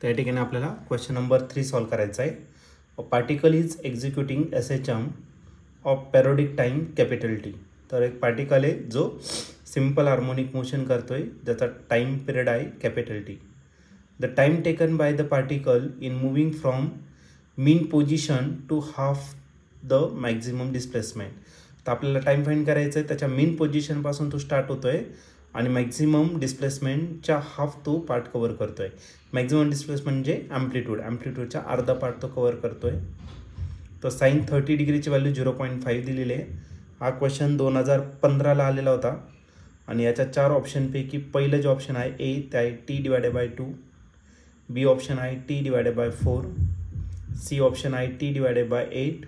त्या ठिकाणी आपल्याला क्वेश्चन नंबर 3 सॉल्व करायचा आहे. A particle is executing SHM of periodic time capital T. तर एक पार्टिकल आहे जो सिंपल हार्मोनिक मोशन करतोय ज्याचा टाइम पिरियड आहे capital T. The time taken by the particle in moving from mean position to half the maximum displacement. तर आपल्याला time find करायचं आहे, त्याच्या मीन पोझिशनपासून तो स्टार्ट होतोय आणि मॅक्झिमम डिस्प्लेसमेंटच्या हाफ तो पार्ट कव्हर करतोय. मॅक्झिमम डिस्प्लेसमेंट म्हणजे ॲम्प्लिट्यूडच्या अर्धा पार्ट तो कव्हर करतोय. तर साइन 30 डिग्रीची व्हॅल्यू 0.5 दिलेली आहे. हा क्वेश्चन 2015ला आलेला होता आणि याच्या 4 ऑप्शनपैकी पहिलं जे ऑप्शन आहे ए ते आहे T/2, बी ऑप्शन आहे T/4, सी ऑप्शन आहे T/8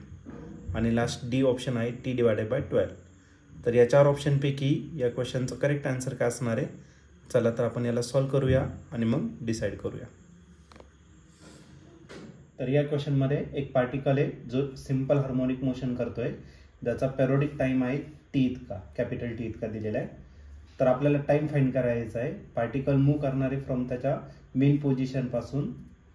आणि लास्ट डी ऑप्शन आहे T/12. तर या 4 ऑप्शनपैकी या क्वेश्चनचं करेक्ट आन्सर काय असणार आहे? चला तर आपण याला सॉल्व करूया आणि मग डिसाईड करूया. तर या क्वेश्चनमध्ये एक पार्टिकल आहे जो सिंपल हार्मोनिक मोशन करतोय, ज्याचा पेरियोडिक टाइम आहे T इतका, कॅपिटल T इतका दिलेला आहे. तर आपल्याला टाइम फाइंड करायचा आहे. पार्टिकल मूव्ह करणारे फ्रॉम त्याच्या मेन पोझिशनपासून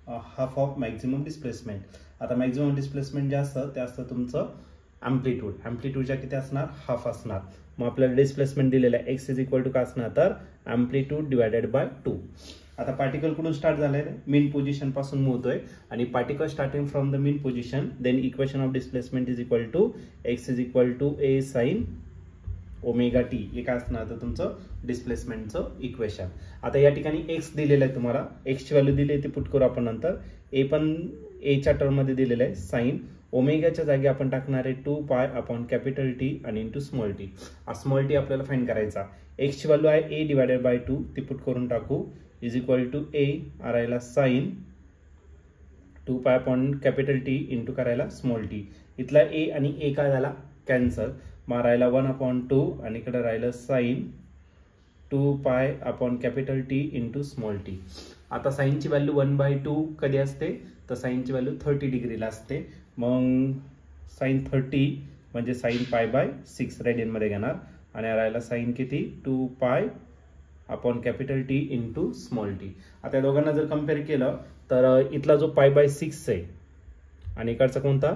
हाफ ऑफ मॅक्झिमम डिस्प्लेसमेंट. आता मॅक्झिमम डिस्प्लेसमेंट जे असतं ते असतं तुमचं ॲम्प्लिट्यूडच्या किती असणार? हाफ असणार. मग आपल्याला डिस्प्लेसमेंट दिलेलं आहे x काय असणार? तर ॲम्प्लिट्यूड/2. आता पार्टिकल कुठून स्टार्ट झालाय? मेन पोझिशन पासून मूव्ह होतोय आणि particle starting from the mean position, then equation of displacement is equal to x a sin omega T. हे काय असणार तर तुमचं डिस्प्लेसमेंटचं इक्वेशन. आता या ठिकाणी x दिलेलं आहे, तुम्हाला x ची व्हॅल्यू दिली आहे ती पुट करू आपण नंतर. a पण a च्या टर्म मध्ये दिलेलं आहे. साइन ओमेगाच्या जागी आपण टाकणार आहे 2π/कॅपिटल T आणि into small t. Small t आपल्याला फाइंड करायचा. x ची व्हॅल्यू आहे a/2, ती पुट करून टाकू, इज इक्वल टू a राहिला साइन 2π/कॅपिटल T इंटू करायला स्मॉल t. इथला a आणि a काय झाला? कॅन्सल. मग राहिला 1/2 आणि इकडे राहिलं साइन 2π/कॅपिटल T इंटू स्मॉल t. आता साइनची व्हॅल्यू 1/2 कधी असते? तर साइनची व्हॅल्यू 30 डिग्रीला असते. मग साइन 30 म्हणजे साइन π/6 रेडियनमध्ये घेणार आणि राहिला साइन किती? 2π/कॅपिटल T इंटू स्मॉल t. आता या दोघांना जर कम्पेअर केलं तर इथला जो π/6 आहे आणि इकडचा कोणता?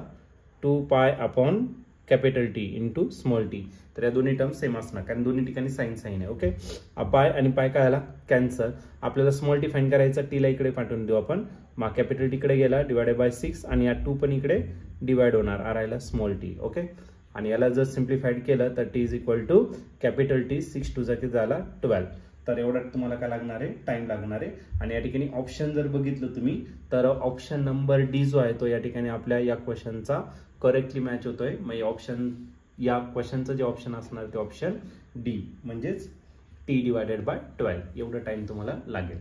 2π/कॅपिटल T इंटू स्मॉल t. तर या दोन्ही टर्म सेम असणार कारण दोन्ही ठिकाणी साइन आहे. ओके, पाय आणि पाय काय आला? कॅन्सल. आपल्याला स्मॉल टी फाइंड करायचा, टीला इकडे पाठवून देऊ आपण. मग कॅपिटल टी इकडे गेला /6 आणि या 2 पण इकडे डिवाइड होणार, राहिला स्मॉल टी. ओके, आणि याला जर सिम्प्लिफाईड केलं तर T is equal to capital T 6 2 किती झाला? 12. तर एवढा तुम्हाला काय लागणार आहे? टाइम लागणार आहे. आणि या ठिकाणी ऑप्शन जर बघितलं तुम्ही तर ऑप्शन नंबर डी जो आहे तो या ठिकाणी आपल्या या क्वेश्चनचा करेक्टली मॅच होतोय. मग या क्वेश्चनचं जे ऑप्शन असणार ते ऑप्शन डी म्हणजेच T/12 एवढं टाइम तुम्हाला लागेल.